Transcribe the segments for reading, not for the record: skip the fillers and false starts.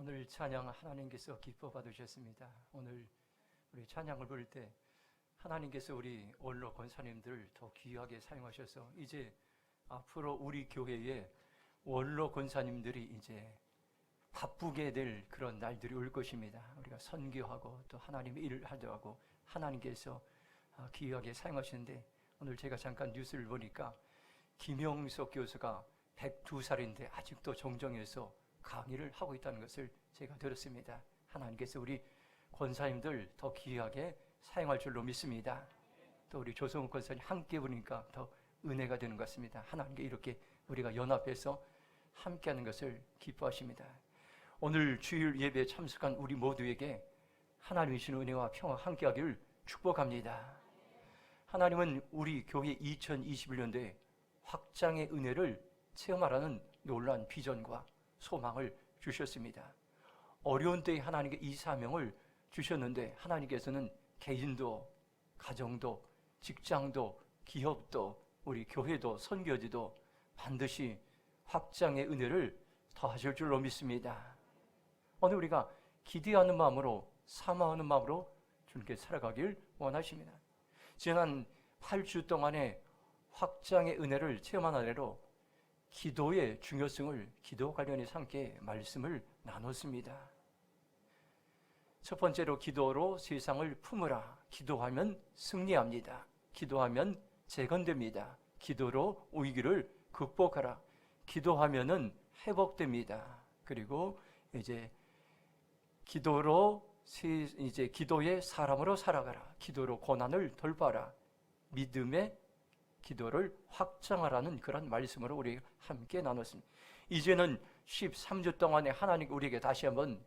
오늘 찬양 하나님께서 기뻐 받으셨습니다. 오늘 우리 찬양을 부를 때 하나님께서 우리 원로 권사님들 더 귀하게 사용하셔서 이제 앞으로 우리 교회에 원로 권사님들이 이제 바쁘게 될 그런 날들이 올 것입니다. 우리가 선교하고 또 하나님의 일을 하더라고 하나님께서 귀하게 사용하시는데, 오늘 제가 잠깐 뉴스를 보니까 김영석 교수가 102살인데 아직도 정정해서 강의를 하고 있다는 것을 제가 들었습니다. 하나님께서 우리 권사님들 더 귀하게 사용할 줄로 믿습니다. 또 우리 조성욱 권사님 함께 보니까 더 은혜가 되는 것 같습니다. 하나님께 이렇게 우리가 연합해서 함께하는 것을 기뻐하십니다. 오늘 주일 예배에 참석한 우리 모두에게 하나님의 주신 은혜와 평화 함께하기를 축복합니다. 하나님은 우리 교회 2021년도에 확장의 은혜를 체험하라는 놀라운 비전과 소망을 주셨습니다. 어려운 때에 하나님께 이 사명을 주셨는데, 하나님께서는 개인도, 가정도, 직장도, 기업도, 우리 교회도, 선교지도 반드시 확장의 은혜를 더하실 줄로 믿습니다. 오늘 우리가 기대하는 마음으로, 사모하는 마음으로 주님께 살아가길 원하십니다. 지난 8주 동안에 확장의 은혜를 체험한 아래로 기도의 중요성을 기도 관련해서 함께 말씀을 나눴습니다. 첫 번째로 기도로 세상을 품으라. 기도하면 승리합니다. 기도하면 재건됩니다. 기도로 위기를 극복하라. 기도하면은 회복됩니다. 그리고 이제 기도의 사람으로 살아가라. 기도로 고난을 돌파하라. 믿음의 기도를 확장하라는 그런 말씀으로 우리 함께 나눴습니다. 이제는 13주 동안에 하나님 우리에게 다시 한번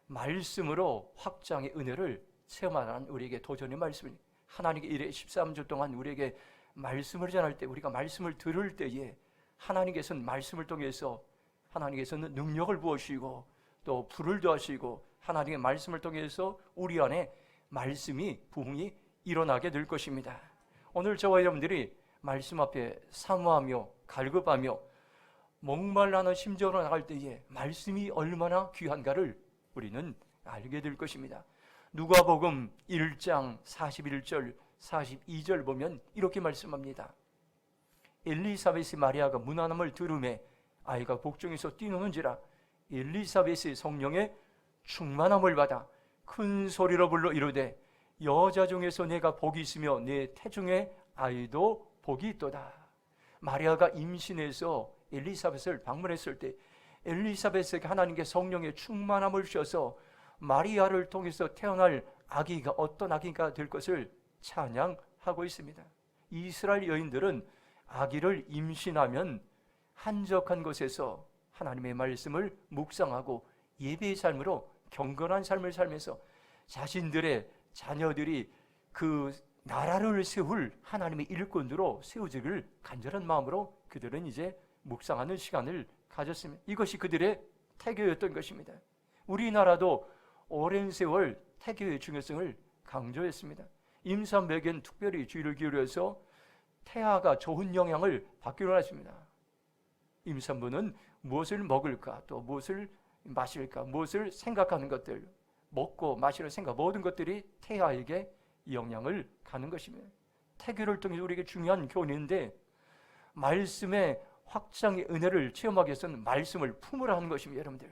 말씀으로 확장의 은혜를 체험하라는 우리에게 도전의 말씀입니다. 하나님께 이래 13주 동안 우리에게 말씀을 전할 때, 우리가 말씀을 들을 때에 하나님께서는 말씀을 통해서 하나님께서는 능력을 부어주시고 또 불을 더하시고 하나님의 말씀을 통해서 우리 안에 말씀이 부흥이 일어나게 될 것입니다. 오늘 저와 여러분들이 말씀 앞에 사모하며 갈급하며 목말라는 심정으로 나갈 때에 말씀이 얼마나 귀한가를 우리는 알게 될 것입니다. 누가복음 1장 41절 42절 보면 이렇게 말씀합니다. 엘리사벳이 마리아가 문안함을 들음에 아이가 복중에서 뛰노는지라 엘리사벳이 성령의 충만함을 받아 큰 소리로 불러 이르되 여자 중에서 내가 복이 있으며 내 태중의 아이도 복이 있도다. 마리아가 임신해서 엘리사벳을 방문했을 때 엘리사벳에게 하나님께 성령의 충만함을 주셔서 마리아를 통해서 태어날 아기가 어떤 아기가 될 것을 찬양하고 있습니다. 이스라엘 여인들은 아기를 임신하면 한적한 곳에서 하나님의 말씀을 묵상하고 예배의 삶으로 경건한 삶을 살면서 자신들의 자녀들이 그 나라를 세울 하나님의 일꾼으로 세워지기를 간절한 마음으로 그들은 이제 묵상하는 시간을 가졌습니다. 이것이 그들의 태교였던 것입니다. 우리나라도 오랜 세월 태교의 중요성을 강조했습니다. 임산부에겐 특별히 주의를 기울여서 태아가 좋은 영향을 받기로 했습니다. 임산부는 무엇을 먹을까, 또 무엇을 마실까, 무엇을 생각하는 것들, 먹고 마시는 생각, 모든 것들이 태아에게 영향을 가는 것입니다. 태교를 통해서 우리에게 중요한 교훈인데, 말씀의 확장의 은혜를 체험하기 위해서는 말씀을 품으라 하는 것입니다. 여러분들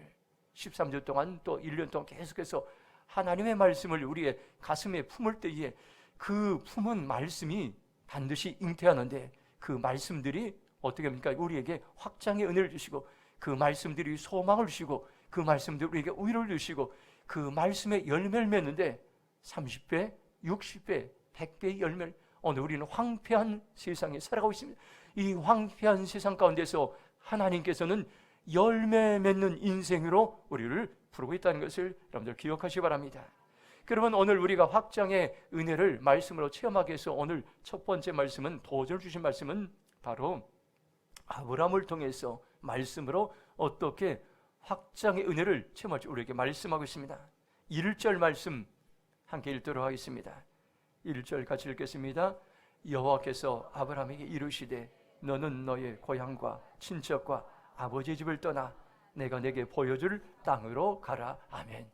13주 동안 또 1년 동안 계속해서 하나님의 말씀을 우리의 가슴에 품을 때에 그 품은 말씀이 반드시 잉태하는데, 그 말씀들이 어떻게 합니까? 우리에게 확장의 은혜를 주시고, 그 말씀들이 소망을 주시고, 그 말씀들이 우리에게 위로를 주시고, 그 말씀에 열매를 맺는데 30배, 60배, 100배의 열매를, 오늘 우리는 황폐한 세상에 살아가고 있습니다. 이 황폐한 세상 가운데서 하나님께서는 열매 맺는 인생으로 우리를 부르고 있다는 것을 여러분들 기억하시기 바랍니다. 그러면 오늘 우리가 확장의 은혜를 말씀으로 체험하기 위해서 오늘 첫 번째 말씀은, 도전을 주신 말씀은 바로 아브라함을 통해서 말씀으로 어떻게 확장의 은혜를 체험할지 우리에게 말씀하고 있습니다. 1절 말씀 함께 읽도록 하겠습니다. 1절 같이 읽겠습니다. 여호와께서 아브라함에게 이르시되 너는 너의 고향과 친척과 아버지 집을 떠나 내가 내게 보여줄 땅으로 가라. 아멘.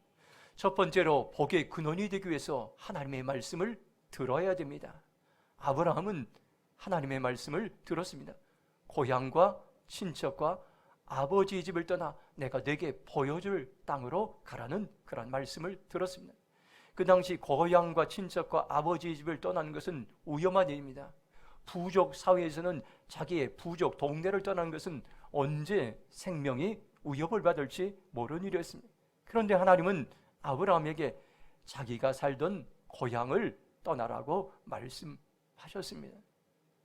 첫 번째로 복의 근원이 되기 위해서 하나님의 말씀을 들어야 됩니다. 아브라함은 하나님의 말씀을 들었습니다. 고향과 친척과 아버지의 집을 떠나 내가 내게 보여줄 땅으로 가라는 그런 말씀을 들었습니다. 그 당시 고향과 친척과 아버지의 집을 떠나는 것은 위험한 일입니다. 부족 사회에서는 자기의 부족 동네를 떠나는 것은 언제 생명이 위협을 받을지 모르는 일이었습니다. 그런데 하나님은 아브라함에게 자기가 살던 고향을 떠나라고 말씀하셨습니다.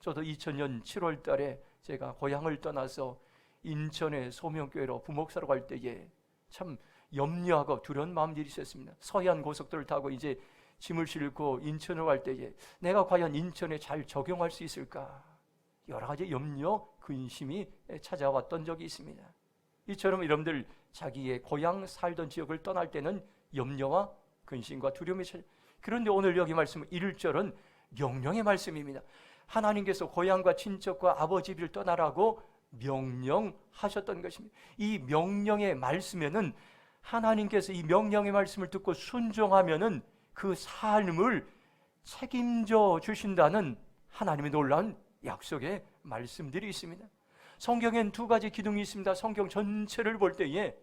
저도 2000년 7월 달에 제가 고향을 떠나서 인천의 소명교회로 부목사로 갈 때에 참 염려하고 두려운 마음들이 있었습니다. 서해안 고속도로를 타고 이제 짐을 싣고 인천으로 갈 때에 내가 과연 인천에 잘 적용할 수 있을까? 여러 가지 염려, 근심이 찾아왔던 적이 있습니다. 이처럼 여러분들 자기의 고향 살던 지역을 떠날 때는 염려와 근심과 두려움이 찾아. 그런데 오늘 여기 말씀 1절은 명령의 말씀입니다. 하나님께서 고향과 친척과 아버지 집을 떠나라고 명령하셨던 것입니다. 이 명령의 말씀에는 하나님께서 이 명령의 말씀을 듣고 순종하면은 그 삶을 책임져 주신다는 하나님의 놀라운 약속의 말씀들이 있습니다. 성경엔 두 가지 기둥이 있습니다. 성경 전체를 볼 때에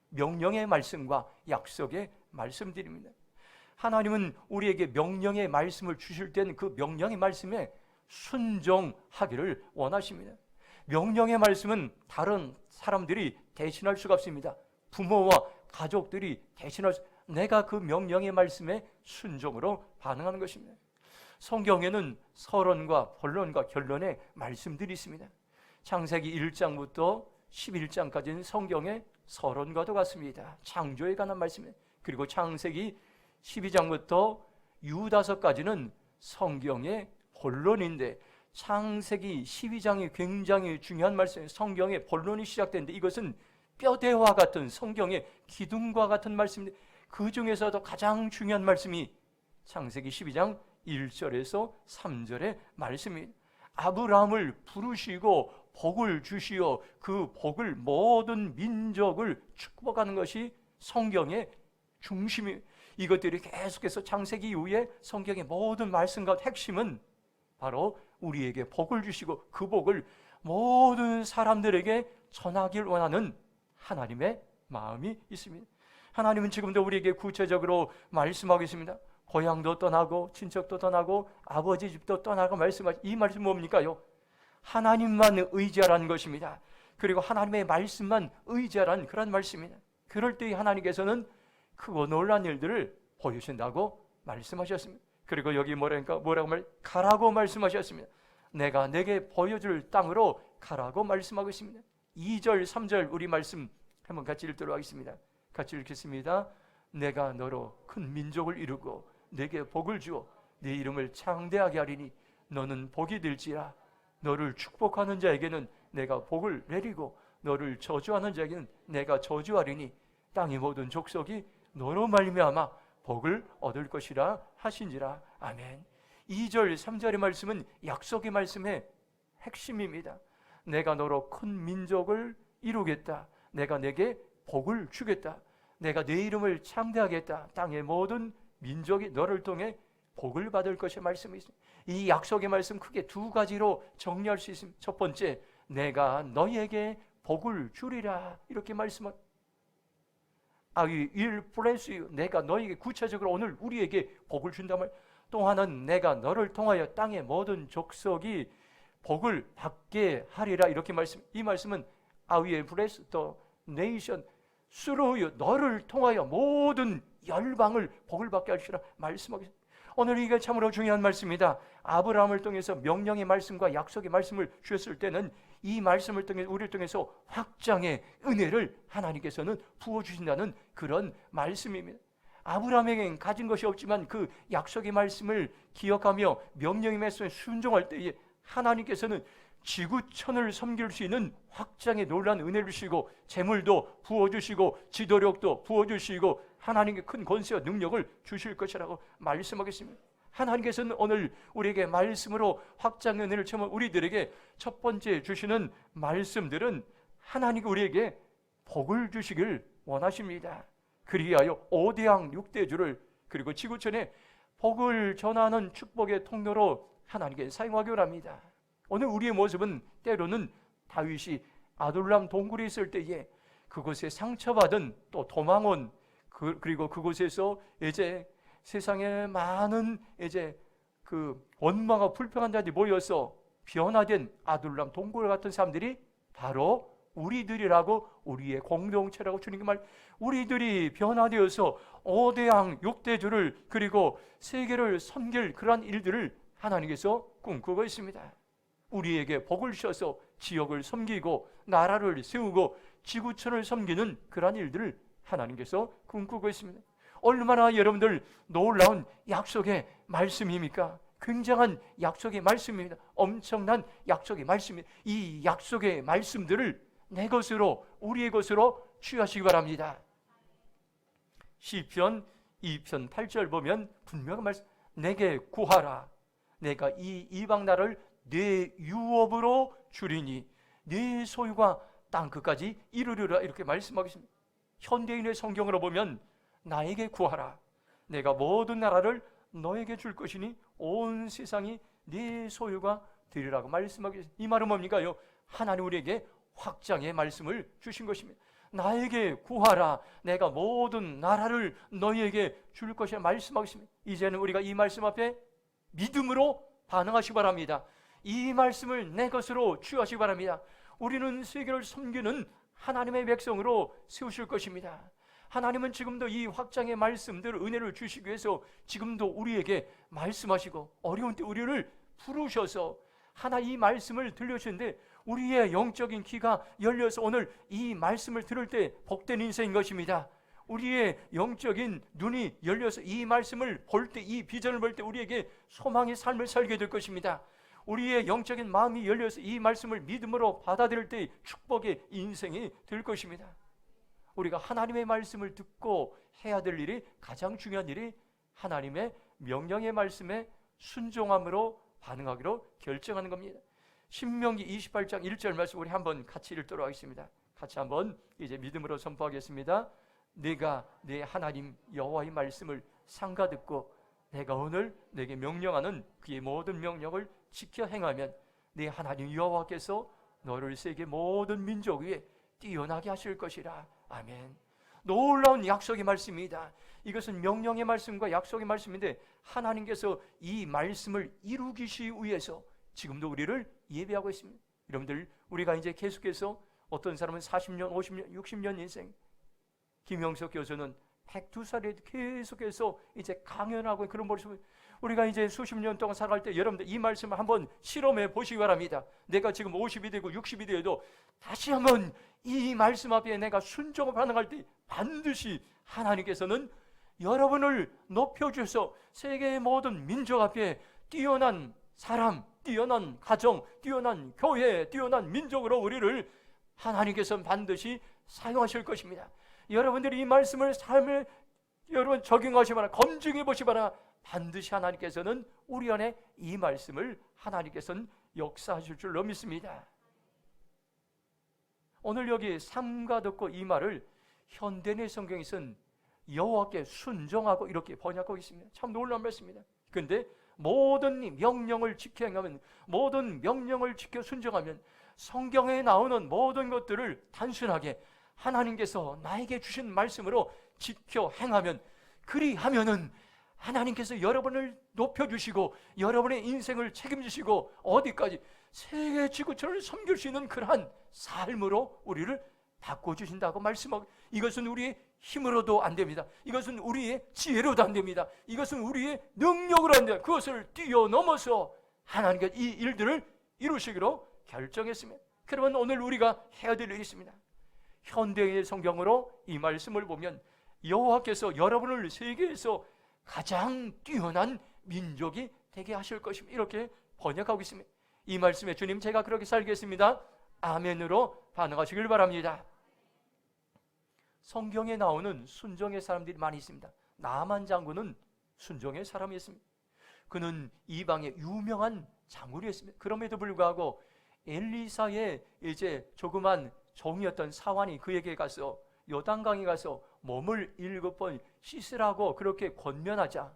명령의 말씀과 약속의 말씀들입니다. 하나님은 우리에게 명령의 말씀을 주실 때는 그 명령의 말씀에 순종하기를 원하십니다. 명령의 말씀은 다른 사람들이 대신할 수가 없습니다. 부모와 가족들이 대신할 수, 내가 그 명령의 말씀에 순종으로 반응하는 것입니다. 성경에는 서론과 본론과 결론의 말씀들이 있습니다. 창세기 1장부터 11장까지는 성경의 서론과도 같습니다. 창조에 관한 말씀입니다. 그리고 창세기 12장부터 유다서까지는 성경의 본론인데 창세기 12장이 굉장히 중요한 말씀이에요. 성경의 본론이 시작되는데 이것은 뼈대와 같은 성경의 기둥과 같은 말씀인데 그 중에서도 가장 중요한 말씀이 창세기 12장 1절에서 3절의 말씀입니다. 아브라함을 부르시고 복을 주시어 그 복을 모든 민족을 축복하는 것이 성경의 중심이. 이것들이 계속해서 창세기 이후에 성경의 모든 말씀과 핵심은 바로 우리에게 복을 주시고 그 복을 모든 사람들에게 전하길 원하는 하나님의 마음이 있습니다. 하나님은 지금도 우리에게 구체적으로 말씀하고 있습니다. 고향도 떠나고 친척도 떠나고 아버지 집도 떠나고 말씀하시. 이 말씀 뭡니까요? 하나님만 의지하라는 것입니다. 그리고 하나님의 말씀만 의지하라는 그런 말씀입니다. 그럴 때 하나님께서는 크고 놀라운 일들을 보여주신다고 말씀하셨습니다. 그리고 여기 뭐라고 가라고 말씀하셨습니다. 내가 내게 보여줄 땅으로 가라고 말씀하고 있습니다. 2절 3절 우리 말씀 한번 같이 읽도록 하겠습니다. 같이 읽겠습니다. 내가 너로 큰 민족을 이루고 내게 복을 주어 네 이름을 창대하게 하리니 너는 복이 될지라. 너를 축복하는 자에게는 내가 복을 내리고 너를 저주하는 자에게는 내가 저주하리니 땅의 모든 족속이 너로 말미암아 복을 얻을 것이라 하신지라. 아멘. 2절 3절의 말씀은 약속의 말씀의 핵심입니다. 내가 너로 큰 민족을 이루겠다. 내가 내게 복을 주겠다. 내가 네 이름을 창대하겠다. 땅의 모든 민족이 너를 통해 복을 받을 것의 말씀이 있습니다. 이 약속의 말씀 크게 두 가지로 정리할 수 있습니다. 첫 번째, 내가 너희에게 복을 주리라. 이렇게 말씀합니다. I will bless you. 내가 너희에게 구체적으로 오늘 우리에게 복을 준다 말. 또 하나는 내가 너를 통하여 땅의 모든 족속이 복을 받게 하리라. 이렇게 말씀. 이 말씀은 I will bless the nation through you. 너를 통하여 모든 열방을 복을 받게 하시라 말씀하겠습니다. 오늘 이게 참으로 중요한 말씀입니다. 아브라함을 통해서 명령의 말씀과 약속의 말씀을 주셨을 때는 이 말씀을 통해 우리를 통해서 확장의 은혜를 하나님께서는 부어주신다는 그런 말씀입니다. 아브라함에게는 가진 것이 없지만 그 약속의 말씀을 기억하며 명령의 말씀에 순종할 때에 하나님께서는 지구촌을 섬길 수 있는 확장의 놀라운 은혜를 주시고 재물도 부어주시고 지도력도 부어주시고 하나님께 큰 권세와 능력을 주실 것이라고 말씀하겠습니다. 하나님께서는 오늘 우리에게 말씀으로 확장의 은혜를 체험한 우리들에게 첫 번째 주시는 말씀들은 하나님이 우리에게 복을 주시길 원하십니다. 그리하여 5대양 6대주를 그리고 지구촌에 복을 전하는 축복의 통로로 하나님께 사용하기 원합니다. 오늘 우리의 모습은 때로는 다윗이 아둘람 동굴에 있을 때에 그곳에 상처받은 또 도망온 그리고 그곳에서 이제 세상에 많은 이제 그 원망하고 불평한 자들이 모여서 변화된 아둘람 동굴 같은 사람들이 바로 우리들이라고, 우리의 공동체라고 주님께 말, 우리들이 변화되어서 5대양 6대주를 그리고 세계를 섬길 그러한 일들을 하나님께서 꿈꾸고 있습니다. 우리에게 복을 주셔서 지역을 섬기고 나라를 세우고 지구촌을 섬기는 그러한 일들을 하나님께서 꿈꾸고 있습니다. 얼마나 여러분들 놀라운 약속의 말씀입니까? 굉장한 약속의 말씀입니다. 엄청난 약속의 말씀입니다. 이 약속의 말씀들을 내 것으로, 우리의 것으로 취하시기 바랍니다. 시편 2편 8절 보면 분명한 말씀, 내게 구하라. 내가 이 이방 나라를 내 유업으로 주리니 내 소유가 땅 끝까지 이루리라, 이렇게 말씀하고 있습니다. 현대인의 성경으로 보면 나에게 구하라. 내가 모든 나라를 너에게 줄 것이니 온 세상이 네 소유가 되리라고 말씀하고 있습니다. 이 말은 뭡니까요? 하나님 우리에게 확장의 말씀을 주신 것입니다. 나에게 구하라. 내가 모든 나라를 너희에게 줄 것이라 말씀하고 있습니다. 이제는 우리가 이 말씀 앞에 믿음으로 반응하시기 바랍니다. 이 말씀을 내 것으로 취하시기 바랍니다. 우리는 세계를 섬기는 하나님의 백성으로 세우실 것입니다. 하나님은 지금도 이 확장의 말씀들, 은혜를 주시기 위해서 지금도 우리에게 말씀하시고 어려운 때 우리를 부르셔서 하나 이 말씀을 들려주는데 우리의 영적인 귀가 열려서 오늘 이 말씀을 들을 때 복된 인생인 것입니다. 우리의 영적인 눈이 열려서 이 말씀을 볼 때, 이 비전을 볼 때 우리에게 소망의 삶을 살게 될 것입니다. 우리의 영적인 마음이 열려서 이 말씀을 믿음으로 받아들일 때 축복의 인생이 될 것입니다. 우리가 하나님의 말씀을 듣고 해야 될 일이, 가장 중요한 일이 하나님의 명령의 말씀에 순종함으로 반응하기로 결정하는 겁니다. 신명기 28장 1절 말씀 우리 한번 같이 읽도록 하겠습니다. 같이 한번 이제 믿음으로 선포하겠습니다. 내가 내 하나님 여호와의 말씀을 삼가 듣고 내가 오늘 내게 명령하는 그의 모든 명령을 지켜 행하면 내 하나님 여호와께서 너를 세계 모든 민족 위에 뛰어나게 하실 것이라. 아멘. 놀라운 약속의 말씀입니다. 이것은 명령의 말씀과 약속의 말씀인데 하나님께서 이 말씀을 이루기시 위해서 지금도 우리를 예배하고 있습니다. 여러분들, 우리가 이제 계속해서 어떤 사람은 40년, 50년, 60년 인생, 김영석 교수는 102살에 계속해서 이제 강연하고 그런 모습을, 우리가 이제 수십 년 동안 살아갈 때 여러분들 이 말씀을 한번 실험해 보시기 바랍니다. 내가 지금 50이 되고 60이 되어도 다시 한번 이 말씀 앞에 내가 순종을 반응할 때 반드시 하나님께서는 여러분을 높여주셔서 세계의 모든 민족 앞에 뛰어난 사람, 뛰어난 가정, 뛰어난 교회, 뛰어난 민족으로 우리를 하나님께서는 반드시 사용하실 것입니다. 여러분들이 이 말씀을 삶에 여러분 적용하시거나 검증해 보시거나 반드시 하나님께서는 우리 안에 이 말씀을 하나님께서는 역사하실 줄로 믿습니다. 오늘 여기 삼가 듣고 이 말을 현대의 성경에서는 여호와께 순종하고 이렇게 번역하고 있습니다. 참 놀라운 말씀입니다. 그런데 모든 명령을 지켜 행하면, 모든 명령을 지켜 순종하면 성경에 나오는 모든 것들을 단순하게 하나님께서 나에게 주신 말씀으로 지켜 행하면, 그리하면은 하나님께서 여러분을 높여주시고 여러분의 인생을 책임지시고 어디까지 세계 지구촌을 섬길 수 있는 그러한 삶으로 우리를 바꿔주신다고 말씀하고, 이것은 우리의 힘으로도 안 됩니다. 이것은 우리의 지혜로도 안 됩니다. 이것은 우리의 능력으로 안 됩니다. 그것을 뛰어넘어서 하나님께서 이 일들을 이루시기로 결정했습니다. 그러면 오늘 우리가 해야 될 일이 있습니다. 현대의 성경으로 이 말씀을 보면 여호와께서 여러분을 세계에서 가장 뛰어난 민족이 되게 하실 것입니다. 이렇게 번역하고 있습니다. 이 말씀에 주님 제가 그렇게 살겠습니다. 아멘으로 반응하시길 바랍니다. 성경에 나오는 순종의 사람들이 많이 있습니다. 나만 장군은 순종의 사람이었습니다. 그는 이방의 유명한 장군이었습니다. 그럼에도 불구하고 엘리사의 이제 조그만 종이었던 사환이 그에게 가서 요단강에 가서 몸을 7번 씻으라고 그렇게 권면하자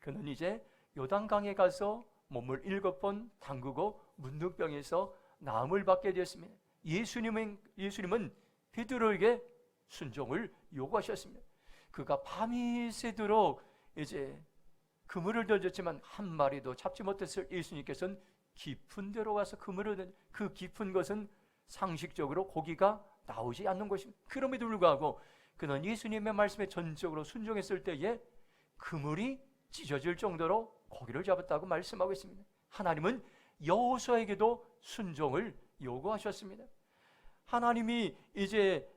그는 이제 요단강에 가서 몸을 7번 담그고 문둥병에서 나음을 받게 되었습니다. 예수님은 베드로에게 순종을 요구하셨습니다. 그가 밤이 새도록 이제 그물을 던졌지만 한 마리도 잡지 못했을 예수님께서는 깊은 데로 가서 그물을 던져 그 깊은 것은 상식적으로 고기가 나오지 않는 것입니다. 그럼에도 불구하고 그는 예수님의 말씀에 전적으로 순종했을 때에 그물이 찢어질 정도로 고기를 잡았다고 말씀하고 있습니다. 하나님은 여호수아에게도 순종을 요구하셨습니다. 하나님이 이제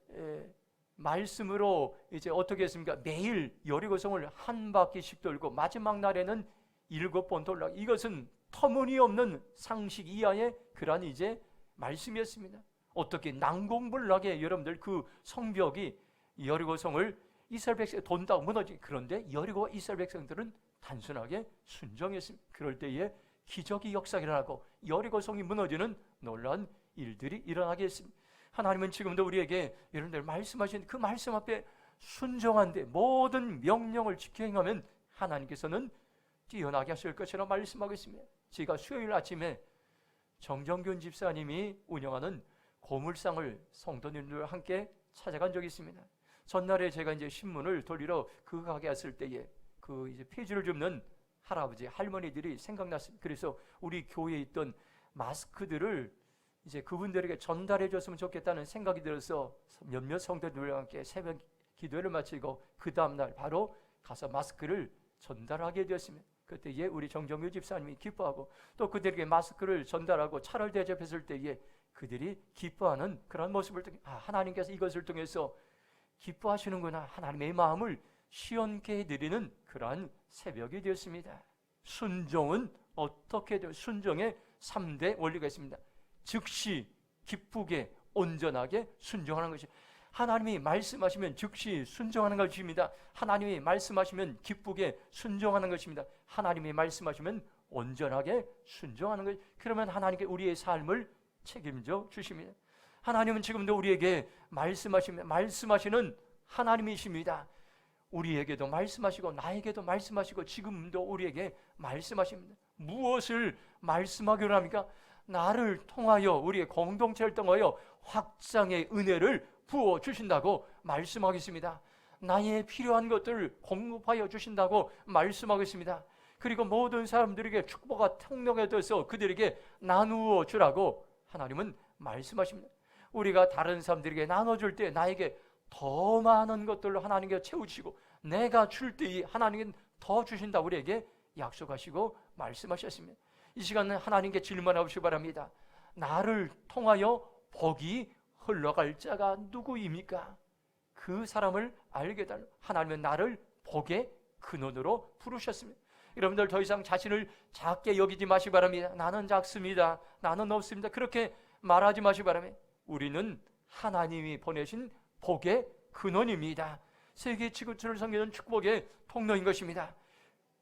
말씀으로 이제 어떻게 했습니까? 매일 여리고성을 한 바퀴씩 돌고 마지막 날에는 7번 돌라. 이것은 터무니없는 상식 이하의 그러한 이제 말씀이었습니다. 어떻게 난공불락에 여러분들 그 성벽이 여리고성을 이스라엘 백성이 돈다고 무너지. 그런데 여리고와 이스라엘 백성들은 단순하게 순종했습니다. 그럴 때에 기적이 역사가 일어나고 여리고성이 무너지는 놀라운 일들이 일어나게 했습니다. 하나님은 지금도 우리에게 여러분들 말씀하신 그 말씀 앞에 순종한데 모든 명령을 지켜 행하면 하나님께서는 뛰어나게 하실 것이라 말씀하고 있습니다. 제가 수요일 아침에 정정균 집사님이 운영하는 고물상을 성도님들과 함께 찾아간 적이 있습니다. 전날에 제가 이제 신문을 돌리러 그 가게 왔을 때에 그 이제 폐지를 줍는 할아버지 할머니들이 생각났습니다. 그래서 우리 교회에 있던 마스크들을 이제 그분들에게 전달해 줬으면 좋겠다는 생각이 들어서 몇몇 성도들과 함께 새벽 기도를 마치고 그 다음날 바로 가서 마스크를 전달하게 되었습니다. 그때에 우리 정정규 집사님이 기뻐하고 또 그들에게 마스크를 전달하고 차를 대접했을 때에 그들이 기뻐하는 그런 모습을 통해 하나님께서 이것을 통해서 기뻐하시는구나, 하나님의 마음을 시원케 해드리는 그러한 새벽이 되었습니다. 순종은 어떻게 되요? 순종의 3대 원리가 있습니다. 즉시 기쁘게 온전하게 순종하는 것이, 하나님이 말씀하시면 즉시 순종하는 것입니다. 하나님이 말씀하시면 기쁘게 순종하는 것입니다. 하나님이 말씀하시면 온전하게 순종하는 것. 그러면 하나님께 우리의 삶을 책임져 주십니다. 하나님은 지금도 우리에게 말씀하시는 하나님이십니다. 우리에게도 말씀하시고 나에게도 말씀하시고 지금도 우리에게 말씀하십니다. 무엇을 말씀하기로 합니까? 나를 통하여, 우리의 공동체를 통하여 확장의 은혜를 부어주신다고 말씀하겠습니다. 나의 필요한 것들을 공급하여 주신다고 말씀하겠습니다. 그리고 모든 사람들에게 축복과 통로가 되어서 그들에게 나누어 주라고 하나님은 말씀하십니다. 우리가 다른 사람들에게 나눠줄 때 나에게 더 많은 것들로 하나님께 채우시고 내가 줄 때 하나님은 더 주신다고 우리에게 약속하시고 말씀하셨습니다. 이 시간은 하나님께 질문하고 싶기 바랍니다. 나를 통하여 복이 흘러갈 자가 누구입니까? 그 사람을 알게 달라. 하나님은 나를 복의 근원으로 부르셨습니다. 여러분들 더 이상 자신을 작게 여기지 마시기 바랍니다. 나는 작습니다, 나는 없습니다, 그렇게 말하지 마시기 바랍니다. 우리는 하나님이 보내신 복의 근원입니다. 세계 지구촌을 섬기는 축복의 통로인 것입니다.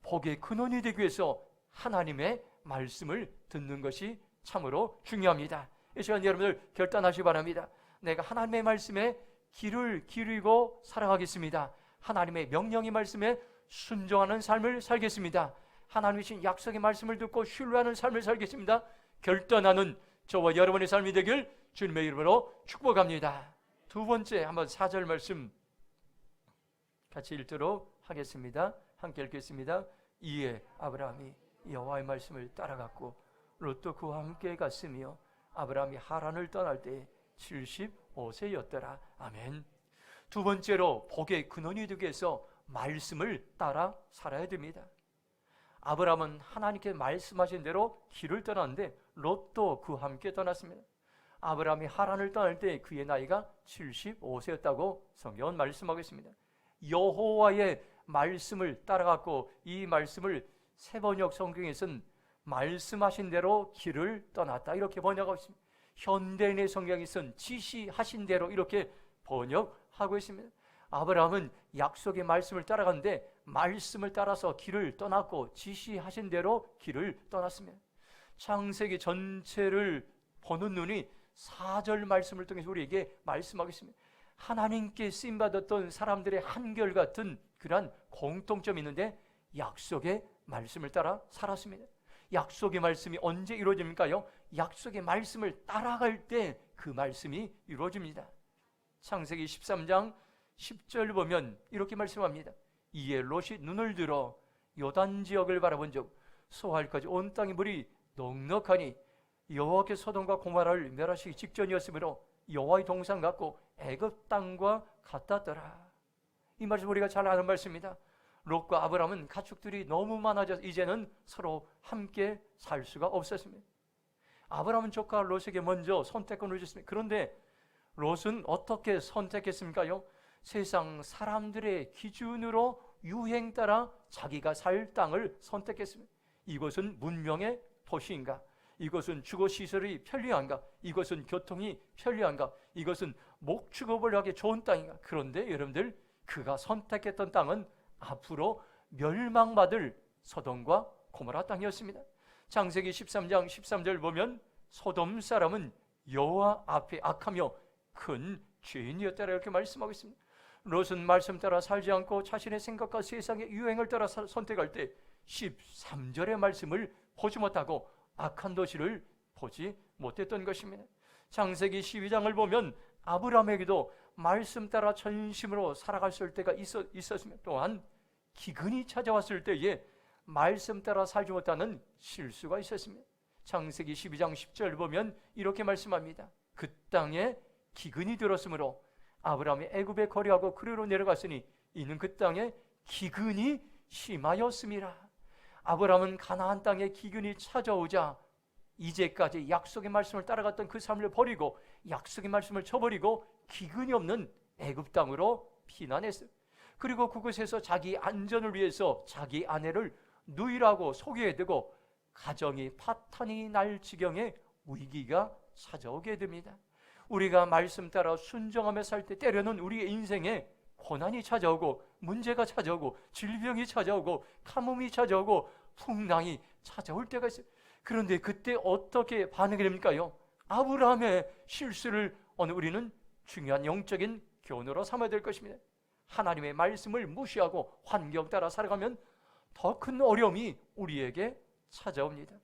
복의 근원이 되기 위해서 하나님의 말씀을 듣는 것이 참으로 중요합니다. 이 시간 여러분들 결단하시기 바랍니다. 내가 하나님의 말씀에 귀를 기울이고 살아가겠습니다. 하나님의 명령의 말씀에 순종하는 삶을 살겠습니다. 하나님이 주신 약속의 말씀을 듣고 신뢰하는 삶을 살겠습니다. 결단하는 저와 여러분의 삶이 되길 주님의 이름으로 축복합니다. 두 번째, 한번 4절 말씀 같이 읽도록 하겠습니다. 함께 읽겠습니다. 이에 아브라함이 여호와의 말씀을 따라갔고 롯도 그와 함께 갔으며 아브라함이 하란을 떠날 때 75세였더라. 아멘. 두 번째로 복의 근원이 되기 위해서 말씀을 따라 살아야 됩니다. 아브라함은 하나님께 말씀하신 대로 길을 떠났는데 롯도 그와 함께 떠났습니다. 아브라함이 하란을 떠날 때 그의 나이가 75세였다고 성경은 말씀하고 있습니다. 여호와의 말씀을 따라갔고 이 말씀을 세번역 성경에서는 말씀하신 대로 길을 떠났다 이렇게 번역하고 있습니다. 현대인의 성경에서는 지시하신 대로 이렇게 번역하고 있습니다. 아브라함은 약속의 말씀을 따라갔는데 말씀을 따라서 길을 떠났고 지시하신 대로 길을 떠났습니다. 창세기 전체를 보는 눈이 4절 말씀을 통해서 우리에게 말씀하겠습니다. 하나님께 쓰임받았던 사람들의 한결같은 그러한 공통점이 있는데 약속의 말씀을 따라 살았습니다. 약속의 말씀이 언제 이루어집니까요? 약속의 말씀을 따라갈 때 그 말씀이 이루어집니다. 창세기 13장 10절 보면 이렇게 말씀합니다. 이에 롯이 눈을 들어 요단 지역을 바라본 적 소할까지 온 땅의 물이 넉넉하니 여호와께서 소돔과 고모라를 멸하시기 직전이었으므로 여호와의 동산 같고 애굽 땅과 같았더라. 이 말씀 우리가 잘 아는 말씀입니다. 롯과 아브라함은 가축들이 너무 많아져서 이제는 서로 함께 살 수가 없었습니다. 아브라함은 조카 롯에게 먼저 선택권을 줬습니다. 그런데 롯은 어떻게 선택했습니까요? 세상 사람들의 기준으로 유행 따라 자기가 살 땅을 선택했습니다. 이것은 문명의 도시인가? 이것은 주거시설이 편리한가? 이것은 교통이 편리한가? 이것은 목축업을 하기 좋은 땅인가? 그런데 여러분들, 그가 선택했던 땅은 앞으로 멸망받을 소돔과 고모라 땅이었습니다. 창세기 13장 13절 보면 소돔 사람은 여호와 앞에 악하며 큰 죄인이었다라 이렇게 말씀하고 있습니다. 롯은 말씀 따라 살지 않고 자신의 생각과 세상의 유행을 따라 선택할 때 13절의 말씀을 보지 못하고 악한 도시를 보지 못했던 것입니다. 창세기 12장을 보면 아브라함에게도 말씀 따라 전심으로 살아갔을 때가 있었으며 또한 기근이 찾아왔을 때에 말씀 따라 살지 못하는 실수가 있었습니다. 창세기 12장 10절 보면 이렇게 말씀합니다. 그 땅에 기근이 들었으므로 아브라함이 애굽에 거류하고 그리로 내려갔으니 이는 그 땅에 기근이 심하였음이라. 아브라함은 가나안 땅에 기근이 찾아오자 이제까지 약속의 말씀을 따라갔던 그 삶을 버리고 약속의 말씀을 저버리고 기근이 없는 애굽 땅으로 피난했어요. 그리고 그곳에서 자기 안전을 위해서 자기 아내를 누이라고 소개해두고 가정이 파탄이 날 지경에 위기가 찾아오게 됩니다. 우리가 말씀 따라 순종하며 살 때 때로는 우리의 인생에 고난이 찾아오고 문제가 찾아오고 질병이 찾아오고 가뭄이 찾아오고 풍랑이 찾아올 때가 있어요. 그런데 그때 어떻게 반응이 됩니까요? 아브라함의 실수를 오늘 우리는 중요한 영적인 교훈으로 삼아야 될 것입니다. 하나님의 말씀을 무시하고 환경 따라 살아가면 더 큰 어려움이 우리에게 찾아옵니다.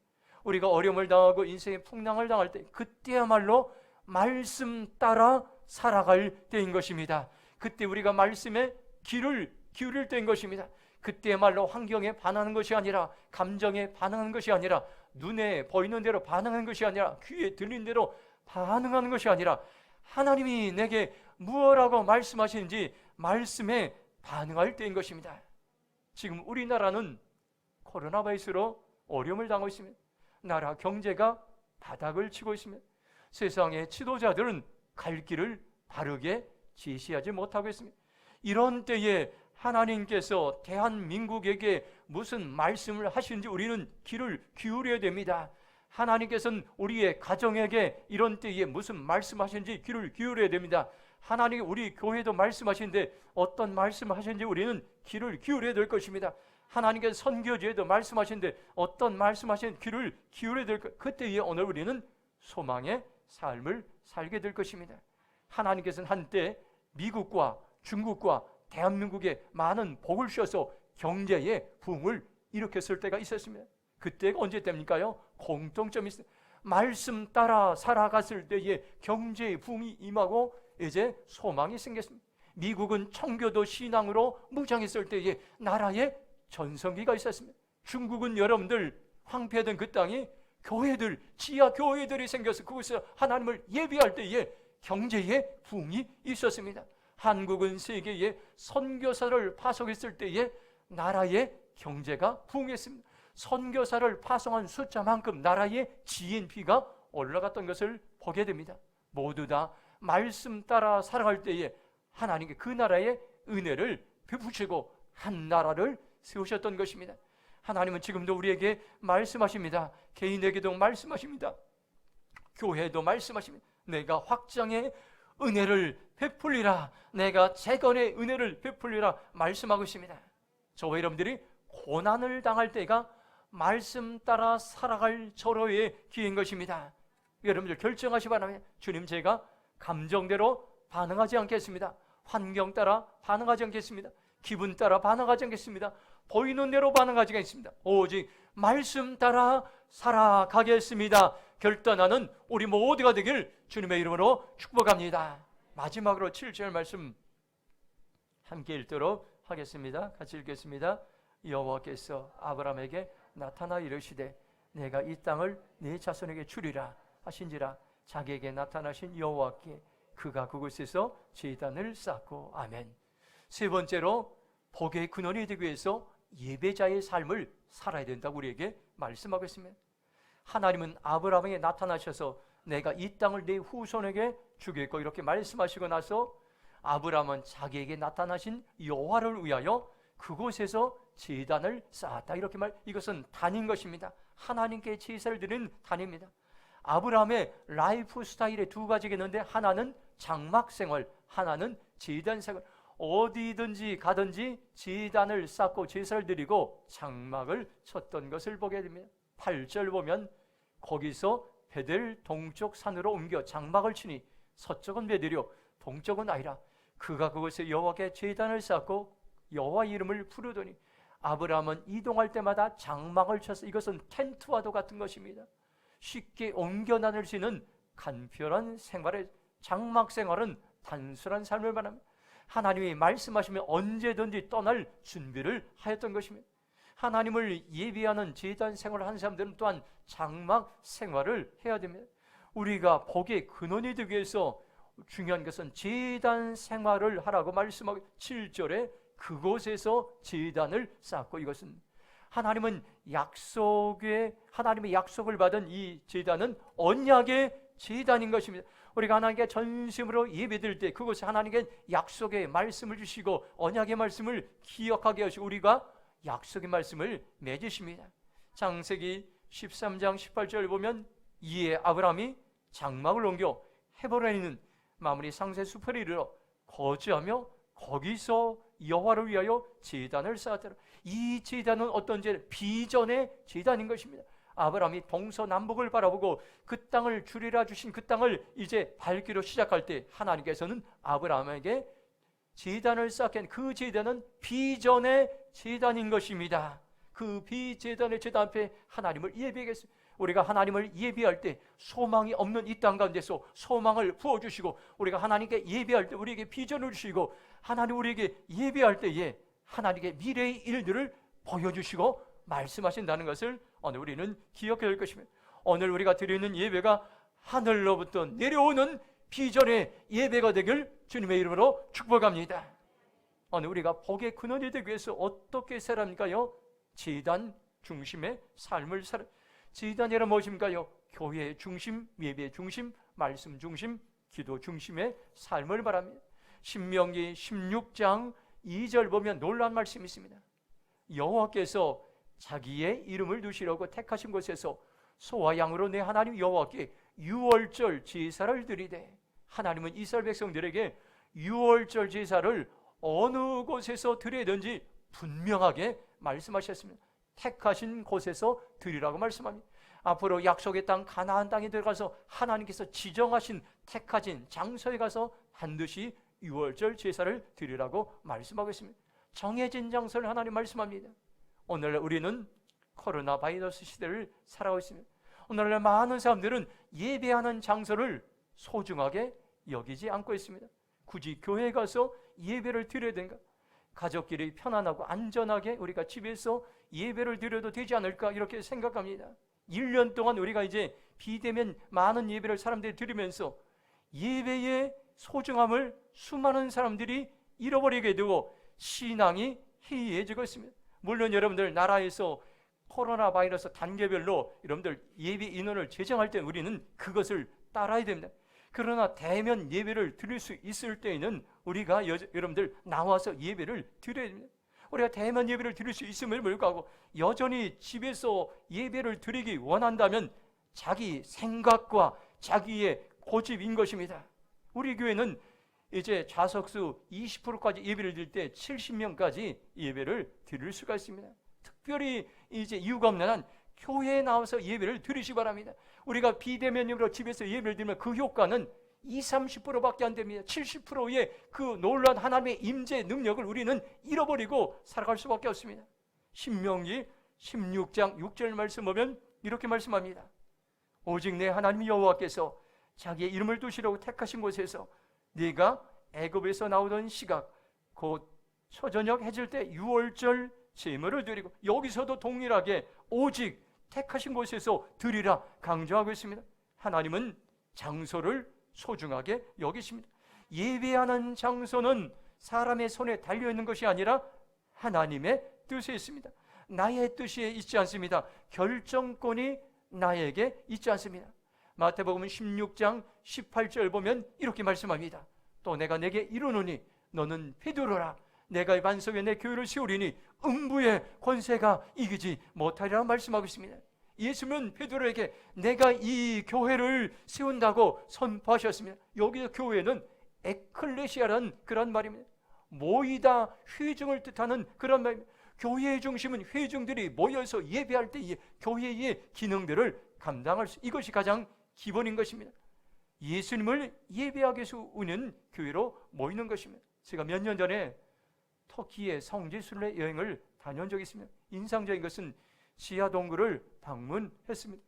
우리가 어려움을 당하고 인생의 풍랑을 당할 때 그때야말로 말씀 따라 살아갈 때인 것입니다. 그때 우리가 말씀에 귀를 기울일 때인 것입니다. 그때야말로 환경에 반하는 것이 아니라 감정에 반응하는 것이 아니라 눈에 보이는 대로 반응하는 것이 아니라 귀에 들리는 대로 반응하는 것이 아니라 하나님이 내게 무엇라고 말씀하시는지 말씀에 반응할 때인 것입니다. 지금 우리나라는 코로나 바이러스로 어려움을 당하고 있습니다. 나라 경제가 바닥을 치고 있습니다. 세상의 지도자들은 갈 길을 바르게 제시하지 못하고 있습니다. 이런 때에 하나님께서 대한민국에게 무슨 말씀을 하시는지 우리는 귀를 기울여야 됩니다. 하나님께서는 우리의 가정에게 이런 때에 무슨 말씀하시는지 귀를 기울여야 됩니다. 하나님이 우리 교회도 말씀하시는데 어떤 말씀을 하시는지 우리는 귀를 기울여야 될 것입니다. 하나님께서 선교지에도 말씀하시는데 어떤 말씀하시는지 귀를 기울여야 될 것. 그때에 오늘 우리는 소망의 삶을 살게 될 것입니다. 하나님께서는 한때 미국과 중국과 대한민국에 많은 복을 주셔서 경제의 부흥을 일으켰을 때가 있었습니다. 그때가 언제 때입니까요? 공통점이 있습니다. 말씀 따라 살아갔을 때에 경제의 부흥이 임하고 이제 소망이 생겼습니다. 미국은 청교도 신앙으로 무장했을 때에 나라에 전성기가 있었습니다. 중국은 여러분들 황폐하던 그 땅이 교회들, 지하 교회들이 생겨서 그곳에서 하나님을 예배할 때에 경제의 부흥이 있었습니다. 한국은 세계에 선교사를 파송했을 때에 나라의 경제가 부흥했습니다. 선교사를 파송한 숫자만큼 나라의 GNP가 올라갔던 것을 보게 됩니다. 모두 다 말씀 따라 살아갈 때에 하나님께 그 나라의 은혜를 베푸시고 한 나라를 세우셨던 것입니다. 하나님은 지금도 우리에게 말씀하십니다. 개인에게도 말씀하십니다. 교회에도 말씀하십니다. 내가 확장의 은혜를 베풀리라, 내가 재건의 은혜를 베풀리라 말씀하고 있습니다. 저와 여러분들이 고난을 당할 때가 말씀 따라 살아갈 절호의 기회인 것입니다. 여러분들 결정하시 바랍니다. 주님, 제가 감정대로 반응하지 않겠습니다. 환경 따라 반응하지 않겠습니다. 기분 따라 반응하지 않겠습니다. 보이는 대로 반응하지 않겠습니다. 오직 말씀 따라 살아가겠습니다. 결단하는 우리 모두가 되길 주님의 이름으로 축복합니다. 마지막으로 7절 말씀 함께 읽도록 하겠습니다. 같이 읽겠습니다. 여호와께서 아브라함에게 나타나 이르시되 내가 이 땅을 네 자손에게 주리라 하신지라. 자기에게 나타나신 여호와께 그가 그곳에서 제단을 쌓고. 아멘. 세 번째로 복의 근원이 되기 위해서 예배자의 삶을 살아야 된다고 우리에게 말씀하고 있습니다. 하나님은 아브라함에게 나타나셔서 내가 이 땅을 네 후손에게 주겠고 이렇게 말씀하시고 나서 아브라함은 자기에게 나타나신 여호와를 위하여 그곳에서 제단을 쌓았다. 이렇게 이것은 단인 것입니다. 하나님께 제사를 드리는 단입니다. 아브라함의 라이프 스타일에 두 가지가 있는데 하나는 장막 생활, 하나는 제단 생활. 어디든지 가든지 제단을 쌓고 제사를 드리고 장막을 쳤던 것을 보게 됩니다. 8절 보면 거기서 베델 동쪽 산으로 옮겨 장막을 치니 서쪽은 베델이요 동쪽은 아이라. 그가 그곳에 여호와께 제단을 쌓고 여호와 이름을 부르더니. 아브라함은 이동할 때마다 장막을 쳐서 이것은 텐트와도 같은 것입니다. 쉽게 옮겨 다닐 수 있는 간편한 생활의 장막 생활은 단순한 삶을 말합니다. 하나님이 말씀하시면 언제든지 떠날 준비를 하였던 것입니다. 하나님을 예비하는 제단 생활을 하는 사람들은 또한 장막 생활을 해야 됩니다. 우리가 복의 근원이 되기 위해서 중요한 것은 제단 생활을 하라고 말씀하고 7절에 그곳에서 제단을 쌓고. 이것은 하나님의 약속을 받은 이 제단은 언약의 제단인 것입니다. 우리가 하나님께 전심으로 예배드릴 때 그것이 하나님께 약속의 말씀을 주시고 언약의 말씀을 기억하게 하시고 우리가 약속의 말씀을 맺으십니다. 창세기 13장 18절 보면 이에 아브라함이 장막을 옮겨 헤브론에 있는 마므리 상세 수풀에 이르러 거주하며 거기서 여호와를 위하여 제단을 쌓았더라. 이 제단은 어떤 제단? 비전의 제단인 것입니다. 아브라함이 동서남북을 바라보고 그 땅을 주리라 주신 그 땅을 이제 밟기로 시작할 때 하나님께서는 아브라함에게 제단을 쌓게 한 그 제단은 비전의 제단인 것입니다. 그 비제단의 제단 앞에 하나님을 예배하겠습니다. 우리가 하나님을 예배할 때 소망이 없는 이 땅 가운데서 소망을 부어주시고 우리가 하나님께 예배할 때 우리에게 비전을 주시고 하나님 우리에게 예배할 때에 하나님께 미래의 일들을 보여주시고 말씀하신다는 것을 오늘 우리는 기억해야 할 것입니다. 오늘 우리가 드리는 예배가 하늘로부터 내려오는 비전의 예배가 되길 주님의 이름으로 축복합니다. 오늘 우리가 복의 근원이 되기 위해서 어떻게 살아갑니까요? 제단 중심의 삶을 살아. 제단이란 무엇입니까요? 교회 중심, 예배 중심, 말씀 중심, 기도 중심의 삶을 말합니다. 신명기 16장 2절 보면 놀라운 말씀이 있습니다. 여호와께서 자기의 이름을 두시려고 택하신 곳에서 소와 양으로 내 하나님 여호와께 유월절 제사를 드리되. 하나님은 이스라엘 백성들에게 유월절 제사를 어느 곳에서 드려야 되는지 분명하게 말씀하셨습니다. 택하신 곳에서 드리라고 말씀합니다. 앞으로 약속의 땅 가나안 땅에 들어가서 하나님께서 지정하신 택하신 장소에 가서 반드시 유월절 제사를 드리라고 말씀하고 있습니다. 정해진 장소를 하나님 말씀합니다. 오늘날 우리는 코로나 바이러스 시대를 살아가고 있습니다. 오늘날 많은 사람들은 예배하는 장소를 소중하게 여기지 않고 있습니다. 굳이 교회에 가서 예배를 드려야 되는가? 가족끼리 편안하고 안전하게 우리가 집에서 예배를 드려도 되지 않을까 이렇게 생각합니다. 1년 동안 우리가 이제 비대면 많은 예배를 사람들이 드리면서 예배의 소중함을 수많은 사람들이 잃어버리게 되고 신앙이 해이해지고 있습니다. 물론 여러분들 나라에서 코로나 바이러스 단계별로 여러분들 예배 인원을 제정할 때 우리는 그것을 따라야 됩니다. 그러나 대면 예배를 드릴 수 있을 때에는 우리가 여러분들 나와서 예배를 드려야 됩니다. 우리가 대면 예배를 드릴 수 있음을 불구하고 여전히 집에서 예배를 드리기 원한다면 자기 생각과 자기의 고집인 것입니다. 우리 교회는 이제 좌석수 20%까지 예배를 드릴 때 70명까지 예배를 드릴 수가 있습니다. 특별히 이제 이유가 없는 한 교회에 나와서 예배를 드리시기 바랍니다. 우리가 비대면으로 집에서 예배를 드리면 그 효과는 20-30%밖에 안 됩니다. 70%의 그 놀라운 하나님의 임재 능력을 우리는 잃어버리고 살아갈 수밖에 없습니다. 신명기 16장 6절 말씀 보면 이렇게 말씀합니다. 오직 내 하나님 여호와께서 자기의 이름을 두시려고 택하신 곳에서 네가 애굽에서 나오던 시각 곧 초저녁 해질 때 유월절 제물을 드리고, 여기서도 동일하게 오직 택하신 곳에서 드리라 강조하고 있습니다. 하나님은 장소를 소중하게 여기십니다. 예배하는 장소는 사람의 손에 달려있는 것이 아니라 하나님의 뜻에 있습니다. 나의 뜻이 있지 않습니다. 결정권이 나에게 있지 않습니다. 마태복음 16장 18절 보면 이렇게 말씀합니다. 또 내가 내게 이르노니 너는 베드로라. 내가 반석에 내 교회를 세우리니 음부의 권세가 이기지 못하리라 말씀하고 있습니다. 예수님은 베드로에게 내가 이 교회를 세운다고 선포하셨습니다. 여기서 교회는 에클레시아라는 그런 말입니다. 모이다, 회중을 뜻하는 그런 말입니다. 교회의 중심은 회중들이 모여서 예배할 때 교회의 기능들을 감당할 수, 이것이 가장 기본인 것입니다. 예수님을 예배하기 위해서 우리는 교회로 모이는 것입니다. 제가 몇 년 전에 터키의 성지순례 여행을 다녀온 적이 있습니다. 인상적인 것은 지하 동굴을 방문했습니다.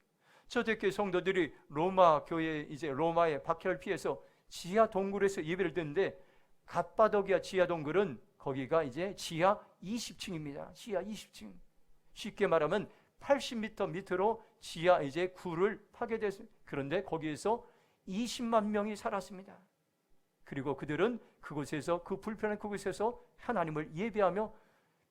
초대교회 성도들이 로마 교회, 이제 로마의 박해를 피해서 지하 동굴에서 예배를 드는데, 갑바도기아 지하 동굴은 거기가 이제 지하 20층입니다. 지하 20층. 쉽게 말하면 80m 밑으로 지하 이제 굴을 파게 됐습니다. 그런데 거기에서 20만 명이 살았습니다. 그리고 그들은 그곳에서, 그 불편한 그곳에서 하나님을 예배하며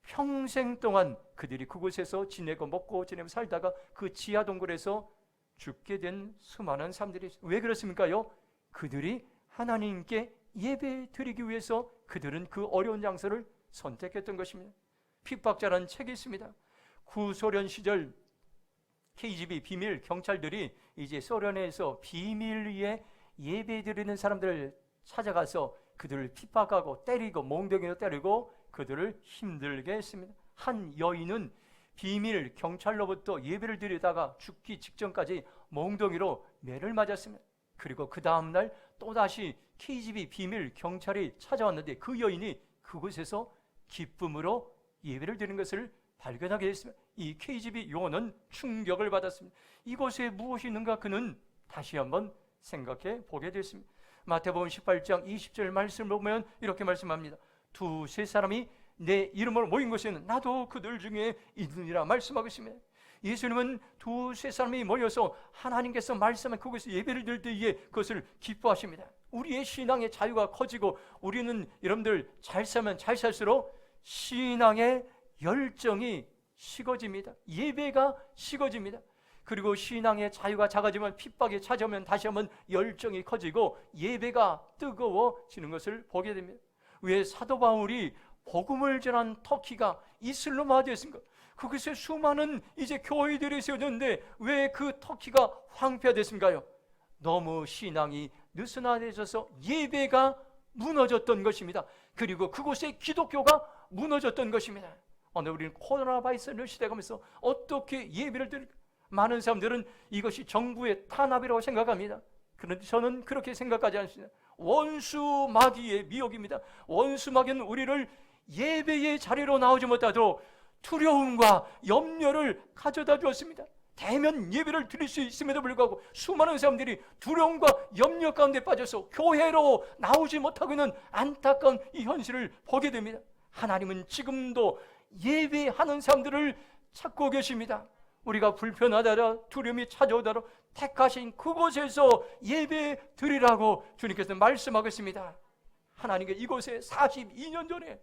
평생 동안 그들이 그곳에서 지내고 먹고 지내고 살다가 그 지하 동굴에서 죽게 된 수많은 사람들이, 왜 그렇습니까요? 그들이 하나님께 예배 드리기 위해서 그들은 그 어려운 장소를 선택했던 것입니다. 핍박자라는 책이 있습니다. 구소련 시절 KGB 비밀 경찰들이 이제 소련에서 비밀리에 예배 드리는 사람들을 찾아가서 그들을 핍박하고 때리고 몽둥이로 때리고 그들을 힘들게 했습니다. 한 여인은 비밀 경찰로부터 예배를 드리다가 죽기 직전까지 몽둥이로 매를 맞았습니다. 그리고 그 다음날 또다시 KGB 비밀 경찰이 찾아왔는데 그 여인이 그곳에서 기쁨으로 예배를 드리는 것을 발견하게 됐습니다. 이 KGB 요원은 충격을 받았습니다. 이곳에 무엇이 있는가 그는 다시 한번 생각해 보게 됐습니다. 마태복음 18장 20절 말씀을 보면 이렇게 말씀합니다. 두세 사람이 내 이름으로 모인 곳에는 나도 그들 중에 있느니라 말씀하고 있습니다. 예수님은 두세 사람이 모여서 하나님께서 말씀한 그곳에서 예배를 드릴 때에 그것을 기뻐하십니다. 우리의 신앙의 자유가 커지고 우리는 여러분들 잘 살면 잘 살수록 신앙의 열정이 식어집니다. 예배가 식어집니다. 그리고 신앙의 자유가 작아지면 핍박이 찾아오면 다시 한번 열정이 커지고 예배가 뜨거워지는 것을 보게 됩니다. 왜 사도 바울이 복음을 전한 터키가 이슬람화되었습니까? 그것에 수많은 이제 교회들이 세워졌는데 왜 그 터키가 황폐화됐습니까요? 너무 신앙이 느슨해져서 예배가 무너졌던 것입니다. 그리고 그곳에 기독교가 무너졌던 것입니다. 오늘 우리는 코로나 바이러스 시대가 면서 어떻게 예배를 드릴까? 많은 사람들은 이것이 정부의 탄압이라고 생각합니다. 그런데 저는 그렇게 생각하지 않습니다. 원수 마귀의 미혹입니다. 원수 마귀는 우리를 예배의 자리로 나오지 못하도록 두려움과 염려를 가져다 주었습니다. 대면 예배를 드릴 수 있음에도 불구하고 수많은 사람들이 두려움과 염려 가운데 빠져서 교회로 나오지 못하고 있는 안타까운 이 현실을 보게 됩니다. 하나님은 지금도 예배하는 사람들을 찾고 계십니다. 우리가 불편하다라 두려움이 찾아오다라 택하신 그곳에서 예배 드리라고 주님께서 말씀하고 있습니다. 하나님께 이곳에 42년 전에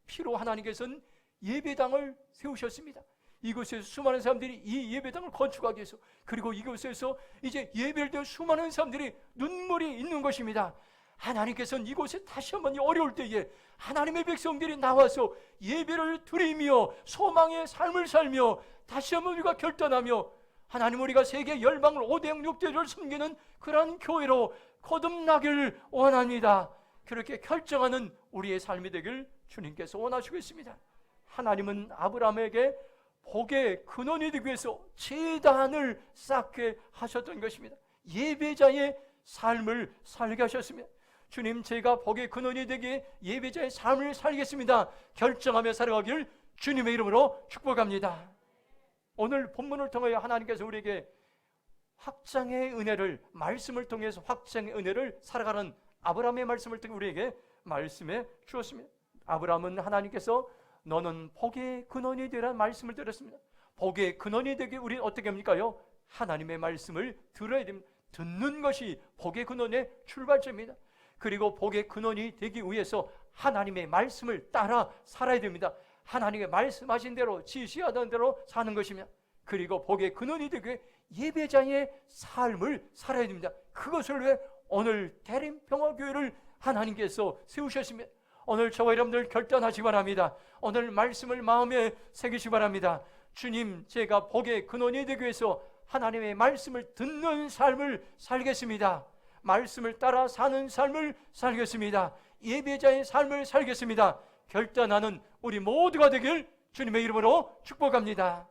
피로 하나님께서는 예배당을 세우셨습니다. 이곳에서 수많은 사람들이 이 예배당을 건축하기 위해서, 그리고 이곳에서 이제 예배를 드리는 수많은 사람들이 눈물이 있는 것입니다. 하나님께서는 이곳에 다시 한번 어려울 때에 하나님의 백성들이 나와서 예배를 드리며 소망의 삶을 살며 다시 한번 우리가 결단하며 하나님 우리가 세계 열방을 5대양 6대를 섬기는 그러한 교회로 거듭나길 원합니다. 그렇게 결정하는 우리의 삶이 되길 주님께서 원하시고 있습니다. 하나님은 아브라함에게 복의 근원이 되기 위해서 제단을 쌓게 하셨던 것입니다. 예배자의 삶을 살게 하셨습니다. 주님, 제가 복의 근원이 되기에 예배자의 삶을 살겠습니다 결정하며 살아가기를 주님의 이름으로 축복합니다. 오늘 본문을 통하여 하나님께서 우리에게 확장의 은혜를, 말씀을 통해서 확장의 은혜를 살아가는 아브라함의 말씀을 통해 우리에게 말씀해 주었습니다. 아브라함은 하나님께서 너는 복의 근원이 되라는 말씀을 드렸습니다. 복의 근원이 되기 우리는 어떻게 합니까요? 하나님의 말씀을 들어야 됩니다. 듣는 것이 복의 근원의 출발점입니다. 그리고 복의 근원이 되기 위해서 하나님의 말씀을 따라 살아야 됩니다. 하나님의 말씀하신 대로, 지시하던 대로 사는 것입니다. 그리고 복의 근원이 되기 위해 예배자의 삶을 살아야 됩니다. 그것을 위해 오늘 대림평화교회를 하나님께서 세우셨습니다. 오늘 저와 여러분들 결단하시기 바랍니다. 오늘 말씀을 마음에 새기시기 바랍니다. 주님, 제가 복의 근원이 되기 위해서 하나님의 말씀을 듣는 삶을 살겠습니다. 말씀을 따라 사는 삶을 살겠습니다. 예배자의 삶을 살겠습니다. 결단하는 우리 모두가 되길 주님의 이름으로 축복합니다.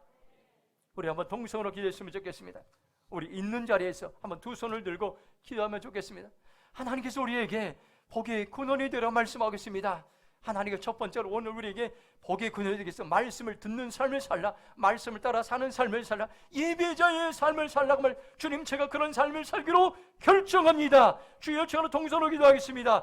우리 한번 동성으로 기도했으면 좋겠습니다. 우리 있는 자리에서 한번 두 손을 들고 기도하면 좋겠습니다. 하나님께서 우리에게 복의 근원이 되라 말씀하겠습니다. 하나님께서 첫 번째로 오늘 우리에게 복의 근원이 되겠어 말씀을 듣는 삶을 살라, 말씀을 따라 사는 삶을 살라, 예배자의 삶을 살라고 말. 주님, 제가 그런 삶을 살기로 결정합니다. 주여, 저는 동서로 기도하겠습니다.